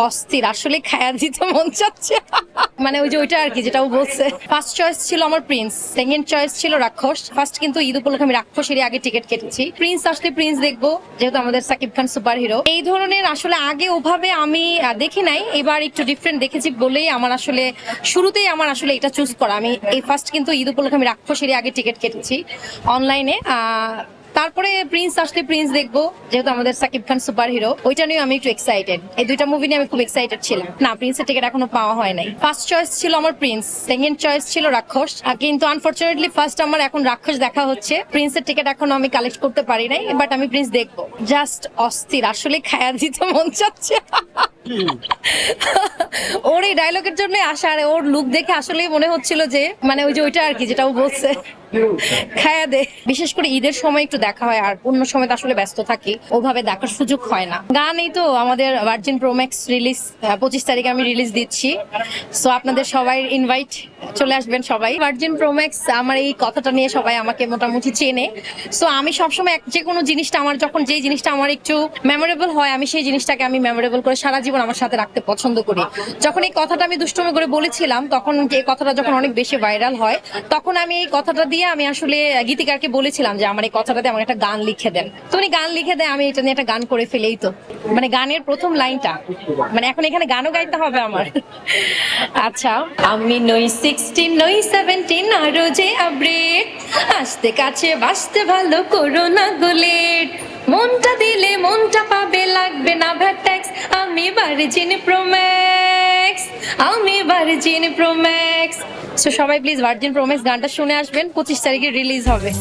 অস্থির আসলে খায়া দিতে মন চাচ্ছে মানে ওই যে ওইটা আর কি যেটা ও বলছে। ফার্স্ট চয়েস ছিল আমার প্রিন্স, সেকেন্ড চয়েস ছিল রাক্ষস। ফার্স্ট কিন্তু ঈদ উপলক্ষে আমি রাক্ষসেরই আগে টিকিট কেটেছি। প্রিন্স আসলে প্রিন্স দেখবো, যেহেতু আমাদের সাকিব খান সুপার হিরো। এই ধরনের আসলে আগে ওভাবে আমি দেখি নাই, এবার একটু ডিফারেন্ট দেখেছি বলেই আমার আসলে শুরুতেই আমার আসলে এটা চুজ করা। আমি এই ফার্স্ট কিন্তু ঈদ উপলক্ষে আমি রাক্ষসেরই আগে টিকিট কেটেছি অনলাইনে। তারপরে প্রিন্স আসলে প্রিন্স দেখবো, যেহেতু আমাদের সাকিব খান সুপার হিরো, ওইটা নিয়ে আমি একটু এক্সাইটেড। এই দুইটা মুভি নিয়ে আমি খুব এক্সাইটেড ছিলাম। না, প্রিন্সের টিকিট এখনো পাওয়া হয় নাই। ফার্স্ট চয়েস ছিল আমার প্রিন্স, সেকেন্ড চয়েস ছিল রাক্ষস। কিন্তু আনফরচুনেটলি ফার্স্ট আমার এখন রাক্ষস দেখা হচ্ছে। প্রিন্সের টিকিট এখনো আমি কালেক্ট করতে পারি নাই, বাট আমি প্রিন্স দেখবো। জাস্ট অস্থির আসলে খায়া দিতে মন চাচ্ছে ওর এই ডায়লগের জন্য আসা, আর ওর লুক দেখে আসলেই মনে হচ্ছিল যে মানে ওই যে ওইটা আর কি যেটা ও বলছে খায়া দে। বিশেষ করে ঈদের সময় একটু দেখা হয়, আর অন্য সময় তো আসলে ব্যস্ত থাকি, ওভাবে দেখার সুযোগ হয় না। গান এই তো আমাদের ভার্জিন প্রো ম্যাক্স রিলিজ 25 তারিখে আমি রিলিজ দিচ্ছি। সো আপনাদের সবাই ইনভাইট, চলে আসবেন সবাই। ভার্জিন প্রো ম্যাক্স আমার এই কথাটা নিয়ে সবাই আমাকে মোটামুটি চেনে। সো আমি সবসময় যে কোনো জিনিসটা আমার যখন যেই জিনিসটা আমার একটু মেমোরেবল হয়, আমি সেই জিনিসটাকে আমি মেমোরেবল করে সারা জীবন আমার সাথে রাখতে পছন্দ করি। যখন এই কথাটা আমি দুষ্টুমি করে বলেছিলাম, তখন এই কথাটা যখন অনেক বেশি ভাইরাল হয়, তখন আমি এই কথাটা দিয়ে আমি আসলে গীতিকারকে বলেছিলাম যে আমার এই কথাটাতে আমার একটা গান লিখে দেন। তো উনি গান লিখে দেয়, আমি এটা নিয়ে একটা গান করে ফেলেই তো মানে গানের প্রথম লাইনটা মানে এখন এখানে গানও গাইতে হবে আমার। আচ্ছা, আমি নই 16 নই 17 আরো যে আপডেট, আসতে কাছে বাসতে ভালো করো না গোলেট, মনটা দিলে মনটা পাবে, লাগবে না ভ্যাট ট্যাক্স, আমি ভার্জিন প্রো ম্যাক্স, আমি ভার্জিন প্রো ম্যাক্স। সো সবাই প্লিজ ভার্জিন প্রো ম্যাক্স গানটা শুনে আসবেন, 25 তারিখে রিলিজ হবে।